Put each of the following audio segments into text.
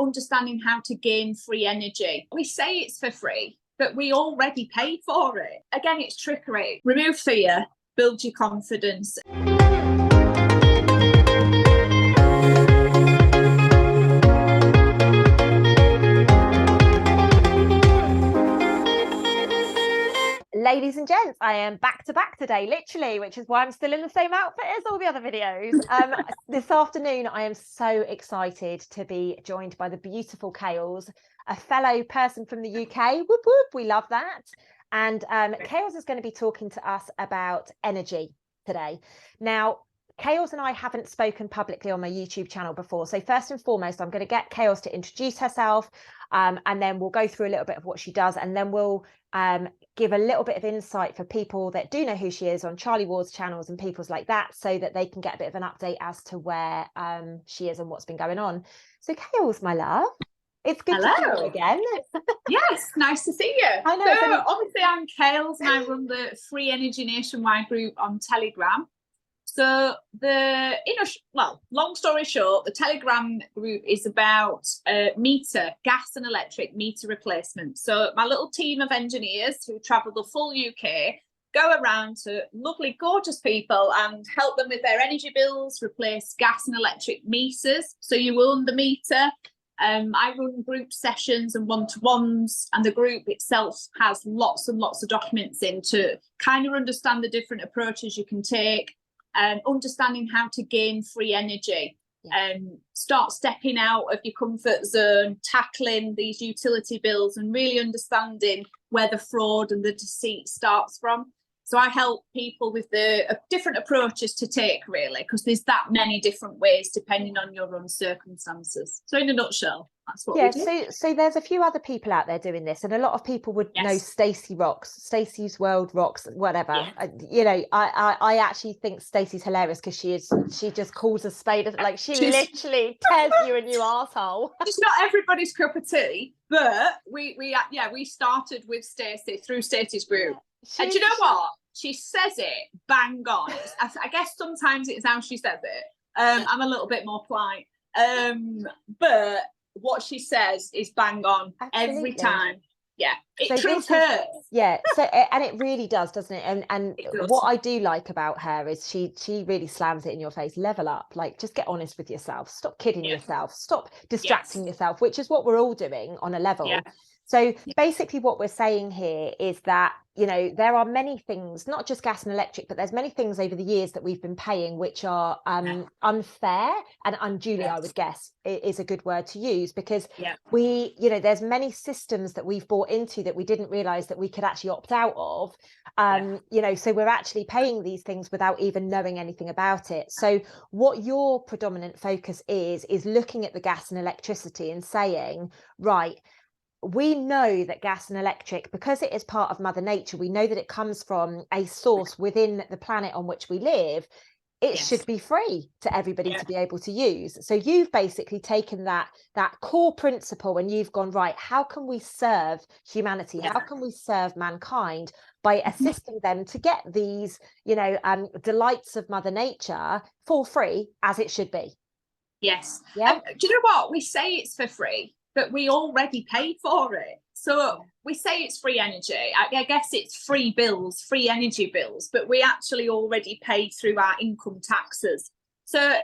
understanding how to gain free energy. We say it's for free, but we already pay for it. Again, it's trickery. Remove fear, build your confidence. Ladies and gents, I am back to back today, literally, which is why I'm still in the same outfit as all the other videos. This afternoon, I am so excited to be joined by the beautiful Kales, a fellow person from the UK. Whoop, whoop, we love that. And Kales is going to be talking to us about energy today. Now, Kales and I haven't spoken publicly on my YouTube channel before. So first and foremost, I'm going to get Kales to introduce herself, and then we'll go through a little bit of what she does, and then we'll give a little bit of insight for people that do know who she is on Charlie Ward's channels and people's like that, so that they can get a bit of an update as to where she is and what's been going on. So Kales, my love, it's good to see you again. Yes, nice to see you. I know. So obviously I'm Kales and I run the Free Energy Nationwide group on Telegram. So long story short, the Telegram group is about gas and electric meter replacement. So my little team of engineers who travel the full UK go around to lovely, gorgeous people and help them with their energy bills, replace gas and electric meters. So you own the meter. I run group sessions and one-to-ones, and the group itself has lots and lots of documents in to kind of understand the different approaches you can take. Understanding how to gain free energy, start stepping out of your comfort zone, tackling these utility bills and really understanding where the fraud and the deceit starts from. So I help people with the different approaches to take, really, because there's that many different ways depending on your own circumstances. So in a nutshell, that's what we do. So there's a few other people out there doing this, and a lot of people would know Stacey rocks, Stacey's World rocks, whatever. Yeah. I actually think Stacey's hilarious because she just calls a spade, like she literally tears you a new arsehole. It's not everybody's cup of tea, but we started with Stacey through Stacey's group. And do you know what? She says it bang on. I guess sometimes it's how she says it. I'm a little bit more polite. But what she says is bang on. Absolutely. Every time. Yeah. It hurts. Yeah. So and it really does, doesn't it? And what I do like about her is she really slams it in your face. Level up. Like, just get honest with yourself. Stop kidding yourself. Stop distracting yourself, which is what we're all doing on a level. Yeah. So basically what we're saying here is that, you know, there are many things, not just gas and electric, but there's many things over the years that we've been paying which are unfair and unduly, I would guess, is a good word to use, because there's many systems that we've bought into that we didn't realize that we could actually opt out of. So we're actually paying these things without even knowing anything about it. So what your predominant focus is looking at the gas and electricity and saying, right, we know that gas and electric, because it is part of Mother Nature, we know that it comes from a source within the planet on which we live. It should be free to everybody to be able to use. So you've basically taken that core principle and you've gone, right, how can we serve humanity? How can we serve mankind by assisting them to get these, delights of Mother Nature for free, as it should be? Yes. Yeah. Do you know what? We say it's for free, but we already pay for it. So we say it's free energy. I guess it's free bills, free energy bills, but we actually already pay through our income taxes. So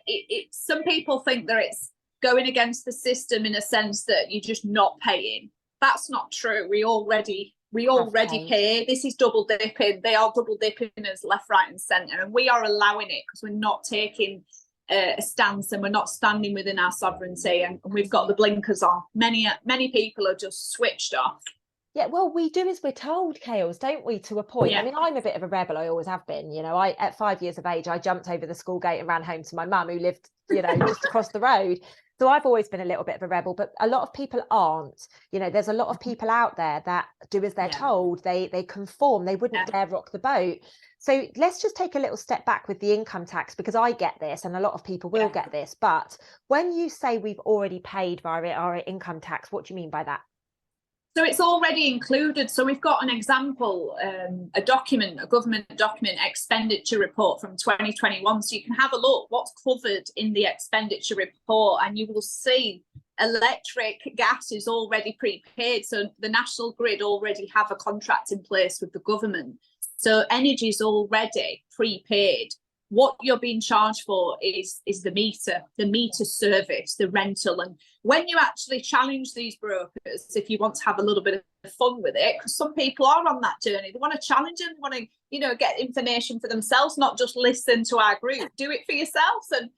some people think that it's going against the system in a sense that you're just not paying. That's not true. We already pay. This is double dipping. They are double dipping us left, right and centre, and we are allowing it because we're not taking a stance and we're not standing within our sovereignty, and we've got the blinkers on. Many people are just switched off. Yeah, well, we do as we're told, Kales, don't we, to a point? I mean, I'm a bit of a rebel. I always have been. At 5 years of age, I jumped over the school gate and ran home to my mum, who lived, just across the road. So I've always been a little bit of a rebel, but a lot of people aren't. There's a lot of people out there that do as they're told. They conform. They wouldn't dare rock the boat. So let's just take a little step back with the income tax, because I get this and a lot of people will get this. But when you say we've already paid via our income tax, what do you mean by that? So it's already included. So we've got an example, a government document, expenditure report from 2021. So you can have a look what's covered in the expenditure report, and you will see electric, gas is already prepaid. So the National Grid already have a contract in place with the government. So energy is already prepaid. What you're being charged for is the meter service, the rental. And when you actually challenge these brokers, if you want to have a little bit of fun with it, because some people are on that journey, they want to challenge them, they want to, you know, get information for themselves, not just listen to our group. Do it for yourselves. And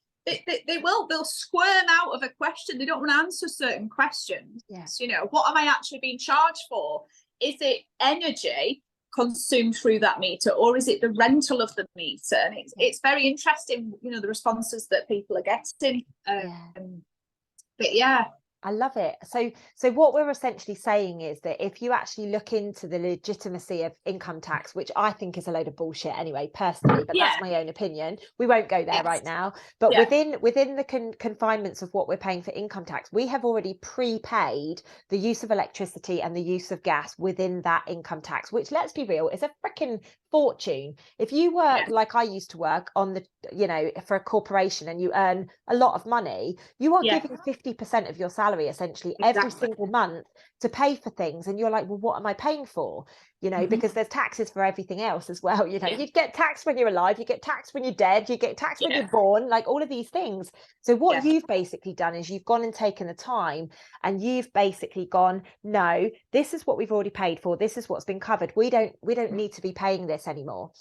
they'll squirm out of a question. They don't want to answer certain questions. Yes. You know, what am I actually being charged for? Is it energy consumed through that meter, or is it the rental of the meter? And it's very interesting, you know, the responses that people are getting. But yeah, I love it. So what we're essentially saying is that if you actually look into the legitimacy of income tax, which I think is a load of bullshit anyway, personally, but that's my own opinion. We won't go there right now. But within the confinements of what we're paying for income tax, we have already prepaid the use of electricity and the use of gas within that income tax, which, let's be real, is a freaking fortune. If you work like I used to work on the, you know, for a corporation, and you earn a lot of money, you are giving 50% of your salary essentially every single month to pay for things, and you're like, well, what am I paying for? You know, because there's taxes for everything else as well. You know, you get taxed when you're alive, you get taxed when you're dead, you get taxed when you're born, like all of these things. So what you've basically done is you've gone and taken the time, and you've basically gone, no, this is what we've already paid for, this is what's been covered, we don't need to be paying this anymore.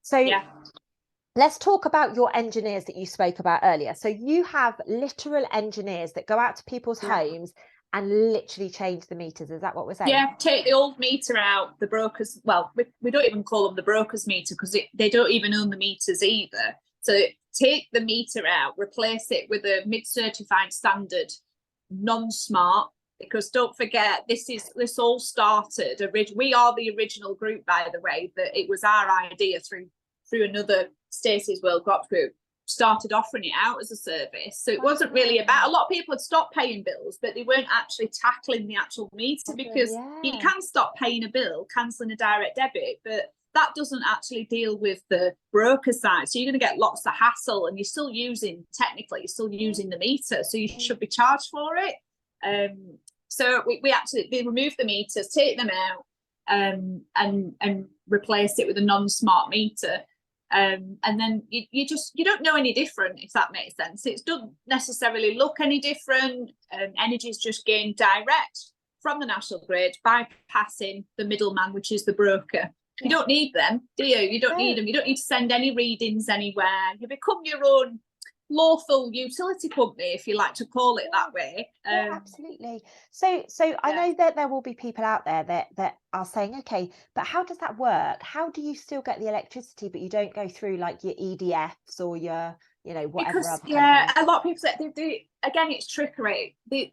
So let's talk about your engineers that you spoke about earlier. So you have literal engineers that go out to people's homes and literally change the meters. Is that what we're saying? Yeah, take the old meter out, the brokers, well, we don't even call them the brokers meter, because they don't even own the meters either. So take the meter out, replace it with a mid-certified standard, non-smart, because don't forget, this all started, we are the original group, by the way, that it was our idea through another Stacey's World Crop Group, started offering it out as a service. So it wasn't really about, a lot of people had stopped paying bills, but they weren't actually tackling the actual meter, because you can stop paying a bill, cancelling a direct debit, but that doesn't actually deal with the broker side. So you're going to get lots of hassle, and you're still using the meter, so you should be charged for it. So they remove the meters, take them out, and replace it with a non-smart meter. And then you don't know any different, if that makes sense. It doesn't necessarily look any different. Energy is just gained direct from the National Grid, bypassing the middleman, which is the broker. You don't need them, do you? You don't need them. You don't need to send any readings anywhere. You become your own lawful utility company, if you like to call it that way. Absolutely. So I know that there will be people out there that are saying, okay, but how does that work? How do you still get the electricity, but you don't go through like your EDFs or your, you know, whatever? Because a lot of people say they again, it's trickery. They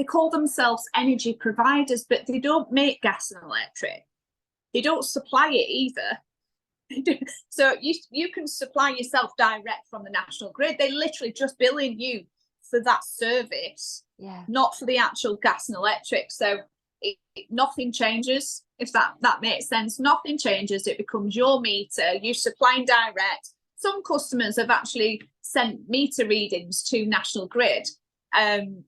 call themselves energy providers, but they don't make gas and electric. They don't supply it either. So you can supply yourself direct from the National Grid. They literally just billing you for that service, not for the actual gas and electric. So nothing changes, if that makes sense. Nothing changes. It becomes your meter. You supplying direct. Some customers have actually sent meter readings to National Grid.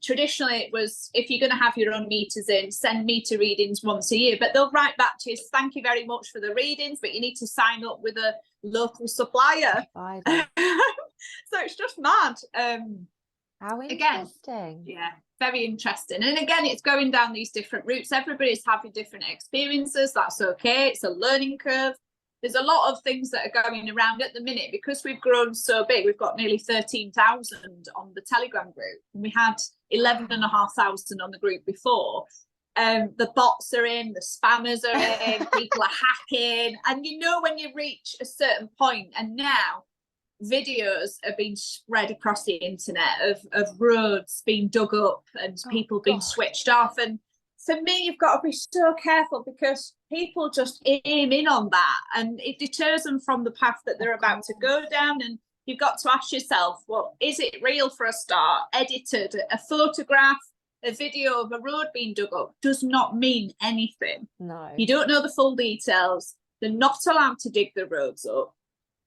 Traditionally, it was, if you're going to have your own meters in, send meter readings once a year, but they'll write back to you, thank you very much for the readings, but you need to sign up with a local supplier. So it's just mad. How interesting. Again, very interesting. And again, it's going down these different routes. Everybody's having different experiences. That's okay. It's a learning curve. There's a lot of things that are going around at the minute, because we've grown so big. We've got nearly 13,000 on the Telegram group, and we had 11,500 on the group before. The bots are in, the spammers are in, people are hacking, and you know when you reach a certain point, and now videos are being spread across the internet of roads being dug up and people being switched off. And for me, you've got to be so careful, because people just aim in on that, and it deters them from the path that they're about to go down. And you've got to ask yourself, well, is it real for a start? Edited, a photograph, a video of a road being dug up does not mean anything. No. You don't know the full details. They're not allowed to dig the roads up,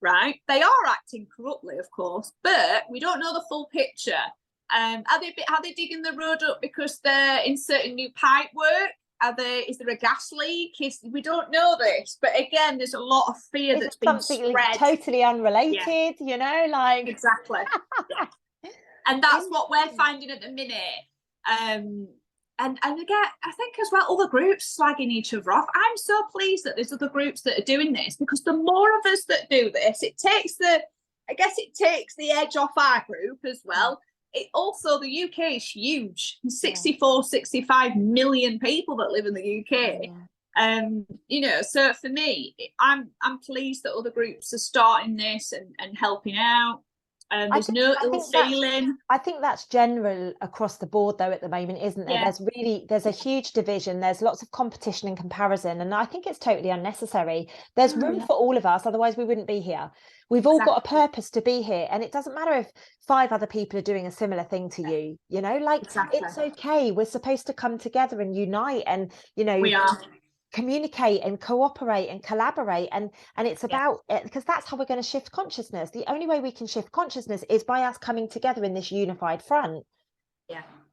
right? They are acting corruptly, of course, but we don't know the full picture. Are they digging the road up because they're inserting new pipe work? Is there a gas leak? We don't know this, but again, there's a lot of fear that's been spread. Totally unrelated, you know, like exactly. Yeah. And that's what we're finding at the minute. And again, I think as well, other groups slagging each other off. I'm so pleased that there's other groups that are doing this, because the more of us that do this, it takes the edge off our group as well. It also, the UK is huge. 65 million people that live in the UK. You know, so for me, I'm pleased that other groups are starting this and helping out. There's no ill feeling. I think that's general across the board though at the moment, isn't there? There's a huge division, there's lots of competition and comparison, and I think it's totally unnecessary. There's room for all of us, otherwise we wouldn't be here. We've all got a purpose to be here, and it doesn't matter if 5 other people are doing a similar thing to you, you know, like it's okay. We're supposed to come together and unite, and you know, we are communicate and cooperate and collaborate, and it's about it, because that's how we're going to shift consciousness. The only way we can shift consciousness is by us coming together in this unified front.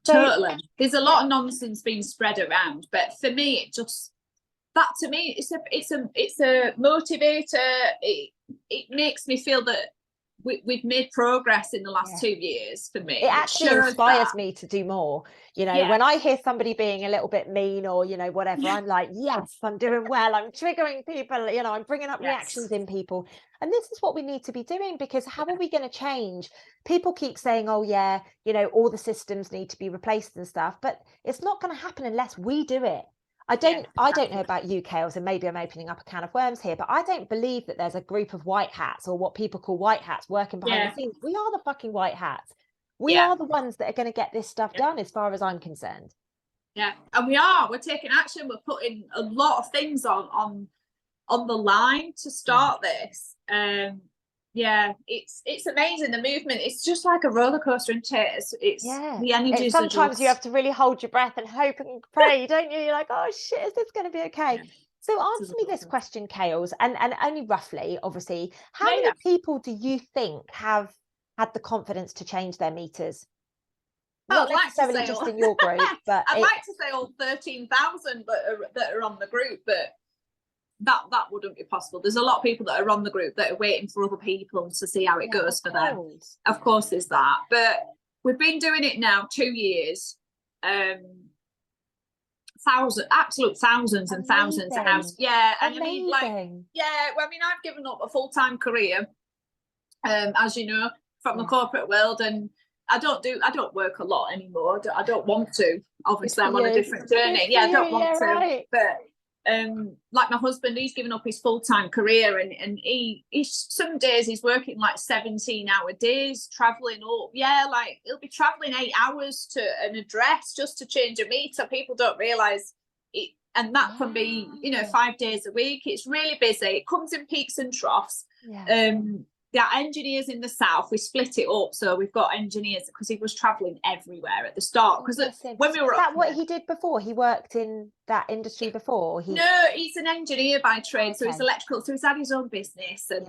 Totally. There's a lot of nonsense being spread around, but for me, to me it's a motivator. It makes me feel that we've made progress in the last 2 years. For me, it actually inspires me to do more, you know. When I hear somebody being a little bit mean or, you know, whatever, I'm like, yes, I'm doing well, I'm triggering people, you know, I'm bringing up reactions in people, and this is what we need to be doing, because how are we going to change? People keep saying, oh yeah, you know, all the systems need to be replaced and stuff, but it's not going to happen unless we do it. I don't know about you, Kales, and maybe I'm opening up a can of worms here, but I don't believe that there's a group of white hats, or what people call white hats, working behind the scenes. We are the fucking white hats. We are the ones that are going to get this stuff done, as far as I'm concerned. Yeah, and we're taking action. We're putting a lot of things on the line to start this. It's amazing, the movement. It's just like a roller coaster, and it's the energy. Sometimes you have to really hold your breath and hope and pray, don't you? You're like, oh shit, is this going to be okay? So answer me this question, Kales, and only roughly, obviously, how many people do you think have had the confidence to change their meters? Not necessarily just in your group, but I'd like to say all 13,000 that are on the group, but that wouldn't be possible. There's a lot of people that are on the group that are waiting for other people to see how it goes for them. Of course there's that, but we've been doing it now 2 years. Absolute thousands and thousands of houses. And I mean, I've given up a full-time career, as you know, from the corporate world, and I don't work a lot anymore. I don't want to. Obviously, I'm on a different journey. I don't want to. But like my husband, he's given up his full-time career, and he's some days he's working like 17-hour days, traveling up. Like he'll be traveling 8 hours to an address just to change a meter. People don't realize it, and that can be, you know, 5 days a week. It's really busy. It comes in peaks and troughs. There are engineers in the south. We split it up, so we've got engineers, because he was traveling everywhere at the start. Because when we were is that what he did before? He worked in that industry before? No, he's an engineer by trade, so he's electrical. So he's had his own business, and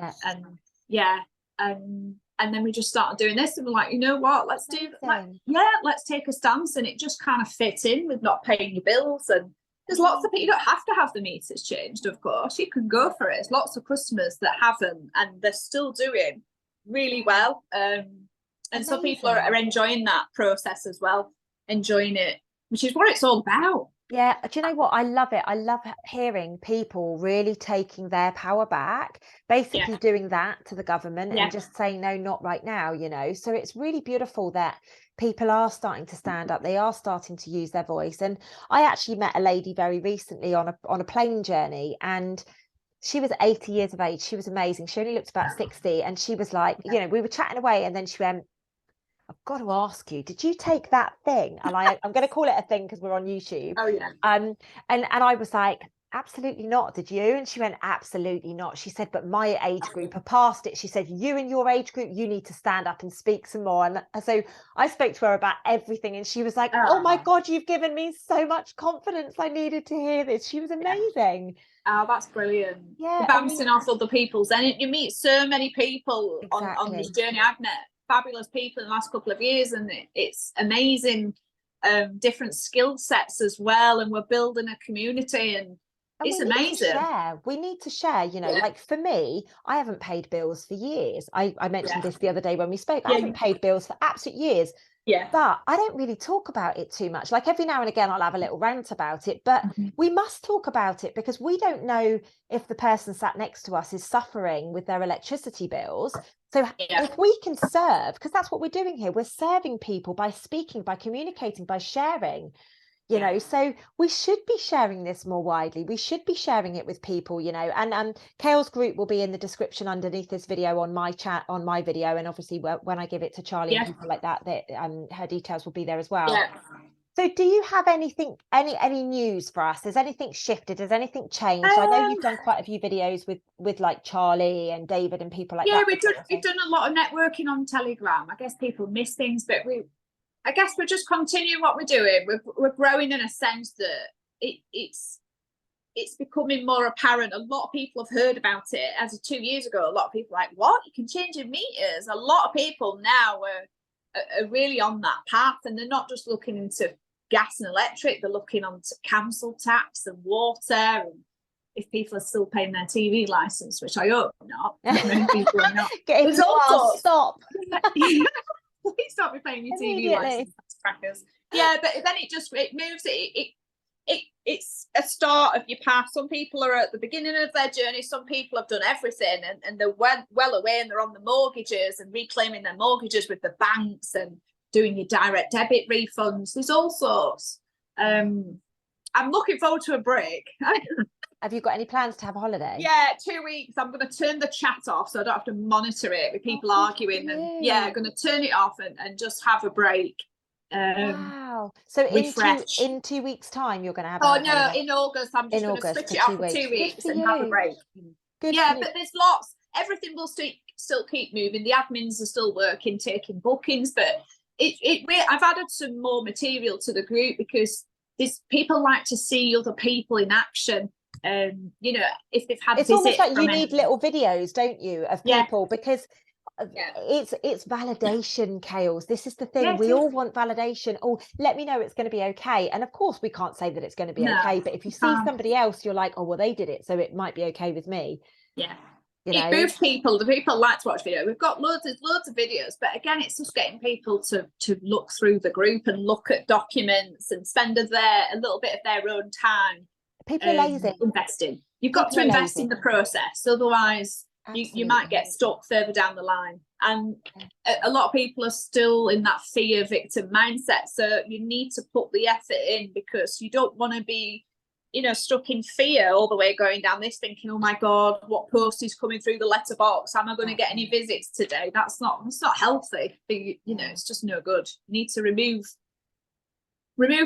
then we just started doing this, and we're like, you know what? Let's take a stance, and it just kind of fits in with not paying your bills. And there's lots of people. You don't have to have the meters changed, of course. You can go for it. There's lots of customers that haven't, and they're still doing really well. And so people are enjoying that process as well, enjoying it, which is what it's all about. Yeah, do you know what? I love it. I love hearing people really taking their power back, basically doing that to the government and just saying, no, not right now, you know. So it's really beautiful that people are starting to stand up. They are starting to use their voice. And I actually met a lady very recently on a plane journey, and she was 80 years of age. She was amazing. She only looked about 60, and she was like, you know, we were chatting away, and then she went, I've got to ask you, did you take that thing? And I'm going to call it a thing because we're on YouTube. Oh yeah. And I was like, absolutely not. Did you? And she went, absolutely not. She said, but my age group are past it. She said, you and your age group, you need to stand up and speak some more. And so I spoke to her about everything, and she was like, oh my God, you've given me so much confidence. I needed to hear this. She was amazing. Oh, that's brilliant. Bouncing off other people's, and you meet so many people on this journey. I've met fabulous people in the last couple of years, and it's amazing, different skill sets as well, and we're building a community, and it's amazing. We need to share, you know, like for me, I haven't paid bills for years. I mentioned this the other day when we spoke. I haven't paid bills for absolute years. Yeah. But I don't really talk about it too much. Like every now and again, I'll have a little rant about it, but we must talk about it because we don't know if the person sat next to us is suffering with their electricity bills. So if we can serve, because that's what we're doing here, we're serving people by speaking, by communicating, by sharing. You know, so we should be sharing this more widely. We should be sharing it with people, you know, and Kayle's group will be in the description underneath this video on my chat, on my video. And obviously when I give it to Charlie and people like that, her details will be there as well. So do you have anything, any news for us? Has anything shifted? Has anything changed? I know you've done quite a few videos with like Charlie and David and people like that. Yeah, we've done a lot of networking on Telegram. I guess people miss things, but I guess we're just continuing what we're doing. We're growing in a sense that it's becoming more apparent. A lot of people have heard about it. As of 2 years ago, a lot of people were like, what? You can change your meters? A lot of people now are really on that path, and they're not just looking into gas and electric, they're looking onto council tax and water, and if people are still paying their TV license, which I hope not. Many people are not. There's also stop. Please stop me paying your TV license, crackers. Yeah, but then it moves. It's a start of your path. Some people are at the beginning of their journey. Some people have done everything, and they're well away, and they're on the mortgages and reclaiming their mortgages with the banks and doing your direct debit refunds. There's all sorts. I'm looking forward to a break. Have you got any plans to have a holiday? Yeah, 2 weeks. I'm going to turn the chat off so I don't have to monitor it with people arguing. And I'm going to turn it off and just have a break. Wow. So in 2 weeks' time, you're going to have holiday? In August. I'm just going to switch it off for 2 weeks and have a break. But there's lots. Everything will still keep moving. The admins are still working, taking bookings, but I've added some more material to the group because people like to see other people in action. You know, if they've had, it's almost like you need little videos, don't you, of people, because it's validation, Kayles. This is the thing. We all want validation. Oh, let me know it's going to be okay. And of course we can't say that it's going to be okay, but if you see somebody else, you're like, oh well, they did it, so it might be okay with me. It moves people. The people like to watch video. We've got loads of videos, but again, it's just getting people to look through the group and look at documents and spend a little bit of their own time. People are lazy. Investing. You've got to invest in the process, otherwise you might get stuck further down the line. And a lot of people are still in that fear victim mindset. So you need to put the effort in, because you don't want to be, you know, stuck in fear all the way going down this, thinking, oh my God, what post is coming through the letterbox? Am I going to get any visits today? It's not healthy. You know, it's just no good. You need to remove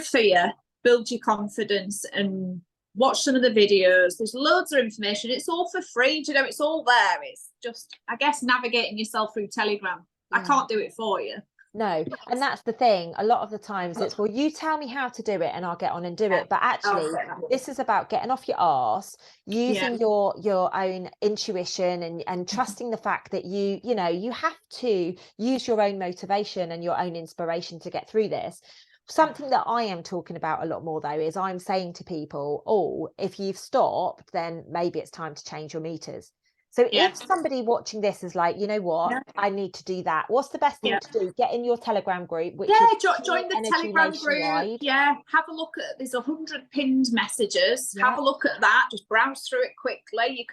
fear, build your confidence, and watch some of the videos. There's loads of information. It's all for free. You know, it's all there. It's just, I guess, navigating yourself through Telegram. I can't do it for you. No, and that's the thing. A lot of the times it's, well, you tell me how to do it and I'll get on and do it. But actually, this is about getting off your arse, using your own intuition and trusting the fact that you know, you have to use your own motivation and your own inspiration to get through this. Something that I am talking about a lot more, though, is I'm saying to people, oh, if you've stopped, then maybe it's time to change your meters. So if somebody watching this is like, you know what, I need to do that, what's the best thing to do? Get in your Telegram group, which is join the Telegram group. Have a look at, there's 100 pinned messages. Have a look at that. Just browse through it quickly.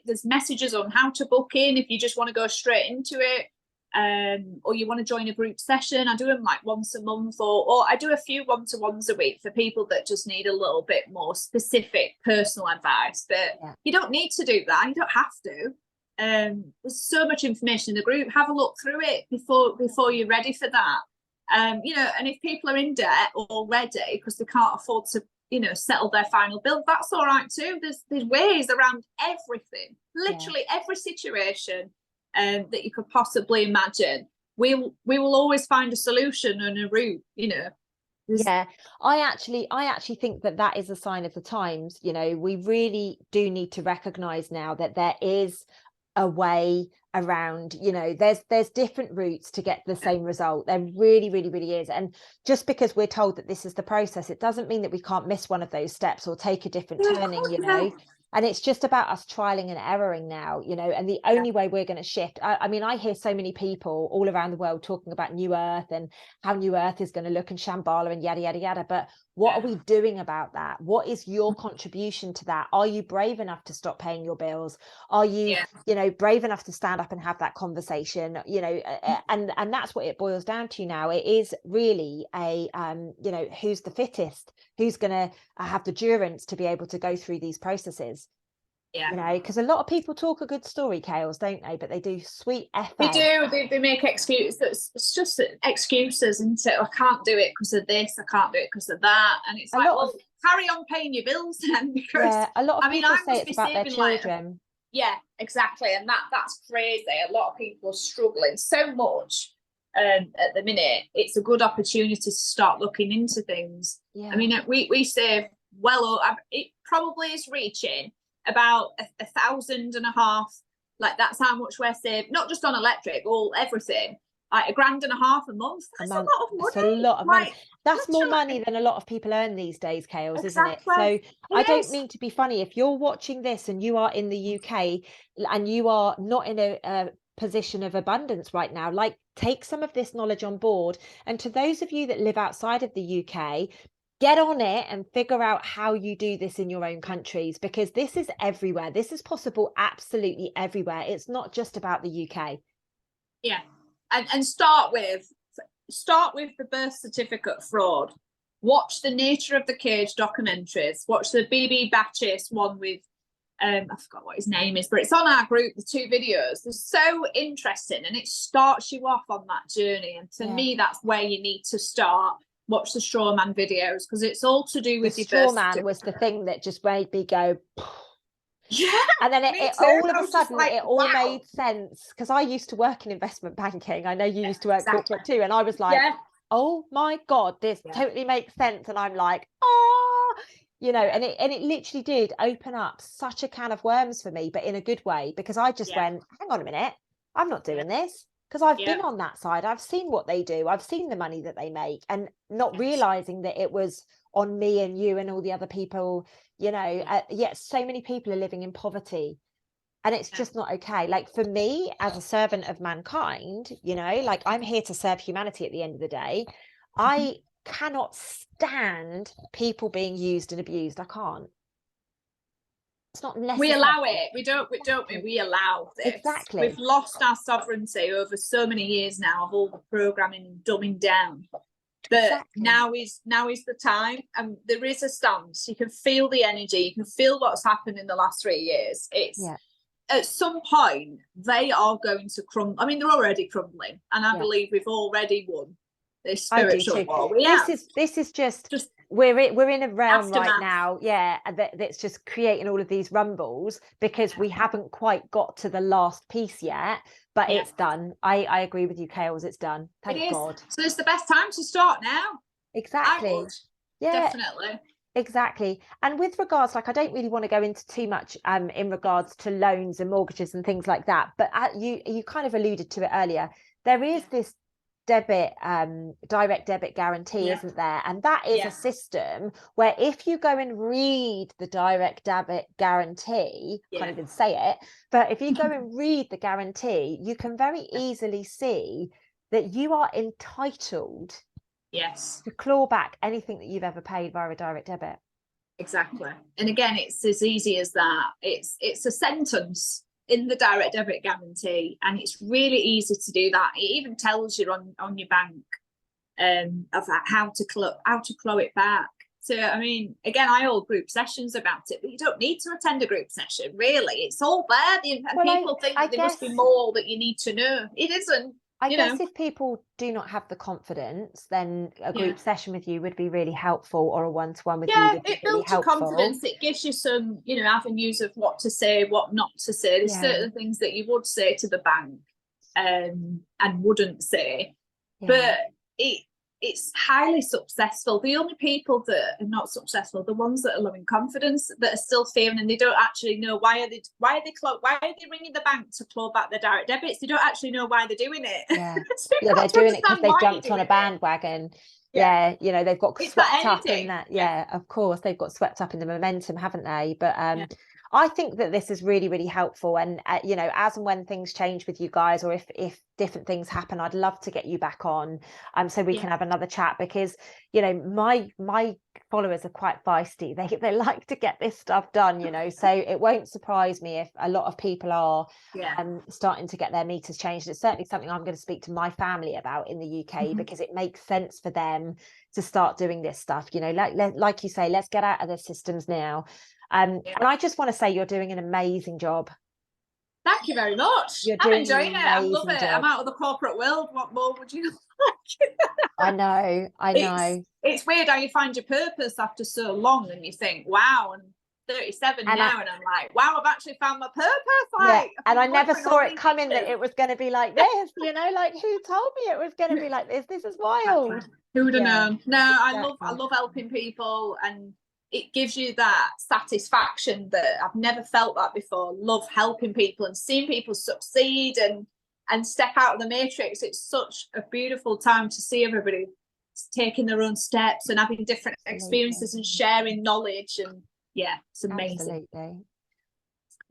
There's messages on how to book in if you just want to go straight into it. Or you want to join a group session. I do them like once a month, or I do a few one-to-ones a week for people that just need a little bit more specific personal advice. But you don't need to do that. You don't have to. There's so much information in the group. Have a look through it before you're ready for that. You know, and if people are in debt already because they can't afford to, you know, settle their final bill, that's all right too. There's ways around everything, literally every situation that you could possibly imagine. We will always find a solution and a route, you know. I actually think that is a sign of the times. You know, we really do need to recognize now that there is a way around, you know, there's different routes to get the same result. There really is. And just because we're told that this is the process, it doesn't mean that we can't miss one of those steps or take a different turning, you know. And it's just about us trialing and erroring now, you know, and the only way we're going to shift. I mean, I hear so many people all around the world talking about New Earth and how New Earth is going to look, and Shambhala and yada, yada, yada. But what are we doing about that? What is your contribution to that? Are you brave enough to stop paying your bills? Are you, you know, brave enough to stand up and have that conversation, you know, and that's what it boils down to now. It is really a, you know, who's the fittest, who's going to have the endurance to be able to go through these processes. You know, because a lot of people talk a good story, Kales, don't they? But they do sweet FA. They do. They make excuses. It's just excuses, isn't it? I can't do it because of this. I can't do it because of that. And it's like, well, carry on paying your bills then. Because a lot of people say it's about their children. Yeah, exactly. And that's crazy. A lot of people are struggling so much at the minute. It's a good opportunity to start looking into things. I mean, we save it probably is reaching about $1,500, like that's how much we're saving, not just on electric, everything, like $1,500 a month. That's a lot of money. It's a lot of money. That's more money than a lot of people earn these days, Kales, isn't it? So I don't mean to be funny. If you're watching this and you are in the UK and you are not in a position of abundance right now, like, take some of this knowledge on board. And to those of you that live outside of the UK, get on it and figure out how you do this in your own countries, because this is everywhere. This is possible absolutely everywhere. It's not just about the UK. Yeah. And start with the birth certificate fraud. Watch the Nature of the Cage documentaries. Watch the BB Batchis one with I forgot what his name is, but it's on our group, the 2 videos. They're so interesting, and it starts you off on that journey. And to me, that's where you need to start. Watch the straw man videos, because it's all to do with the straw man was the thing that just made me go and then it all of a sudden like, it all made sense, because I used to work in investment banking. I know you used to work corporate too, and I was like, oh my god, this totally makes sense. And I'm like, you know, and it literally did open up such a can of worms for me, but in a good way, because I just went, hang on a minute, I'm not doing this. Because I've been on that side. I've seen what they do. I've seen the money that they make, and not realizing that it was on me and you and all the other people, you know, yet so many people are living in poverty, and it's just not okay. Like, for me, as a servant of mankind, you know, like, I'm here to serve humanity at the end of the day. I cannot stand people being used and abused. I can't. It's not necessary. We allow it. We allow this. Exactly. We've lost our sovereignty over so many years now of all the programming and dumbing down. But now is the time, and there is a stance. You can feel the energy. You can feel what's happened in the last 3 years. It's at some point they are going to crumble. I mean, they're already crumbling, and I believe we've already won this spiritual war. This is just we're in a realm right now, that's just creating all of these rumbles, because we haven't quite got to the last piece yet, but it's done. I agree with you, Kales, it's done. Thank God. So it's the best time to start now. Exactly. Definitely. Exactly. And with regards, like, I don't really want to go into too much in regards to loans and mortgages and things like that, but you kind of alluded to it earlier. There is this direct debit guarantee, isn't there? And that is a system where if you go and read the direct debit guarantee, can't even say it, but if you go and read the guarantee, you can very easily see that you are entitled to claw back anything that you've ever paid via a direct debit. Exactly. And again, it's as easy as that. It's a sentence in the direct debit guarantee, and it's really easy to do that. It even tells you on your bank of how to claw it back. So I mean, again, I hold group sessions about it, but you don't need to attend a group session, really. It's all there. People think that there must be more that you need to know. It isn't. I guess if people do not have the confidence, then a group session with you would be really helpful, or a one-to-one with you would be really helpful. It builds confidence. It gives you some, avenues of what to say, what not to say. There's certain things that you would say to the bank and wouldn't say. But it's highly successful. The only people that are not successful, the ones that are low in confidence, that are still fearing, and they don't actually know why are they ringing the bank to claw back their direct debits. They don't actually know why they're doing it. Yeah, So yeah, they're doing it because understand they've why jumped you're on a doing it. bandwagon. Yeah, you know, they've got It's swept that up in energy. that. Yeah. Yeah, of course, they've got swept up in the momentum, haven't they? But Yeah. I think that this is really, really helpful. And you know, as and when things change with you guys, or if different things happen, I'd love to get you back on, so we Yeah. can have another chat, because you know, my followers are quite feisty. They like to get this stuff done, you know. So it won't surprise me if a lot of people are starting to get their meters changed. It's certainly something I'm going to speak to my family about in the UK, because it makes sense for them to start doing this stuff, you know, like you say, let's get out of the systems now. And I just want to say you're doing an amazing job. Thank you very much. You're I'm doing enjoying an it. I love amazing it. job. I'm out of the corporate world. What more would you I know. It's weird how you find your purpose after so long, and you think, wow, and 37 and now, and I'm like, wow, I've actually found my purpose. Like, and I never through saw all it these coming that years. it was going to be like this, you know, like who told me it was going to be like this? This is wild. Who would have known? No, exactly. I love helping people, and it gives you that satisfaction that I've never felt that before. Love helping people and seeing people succeed and step out of the matrix. It's such a beautiful time to see everybody taking their own steps and having different experiences and sharing knowledge, and yeah, it's amazing. Absolutely.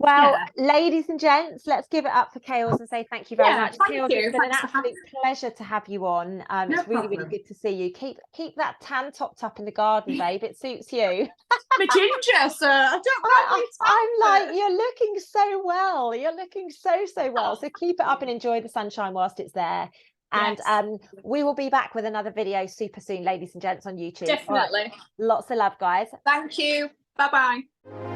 Well, ladies and gents, let's give it up for Kales and say thank you very much. Kales, it's been an absolute pleasure to have you on. It's really, really good to see you. Keep that tan topped up in the garden, babe. It suits you. I'm a ginger, so I'm like, you're looking so well. You're looking so well. So keep it up and enjoy the sunshine whilst it's there. And we will be back with another video super soon, ladies and gents, on YouTube. Definitely. Right. Lots of love, guys. Thank you. Bye-bye.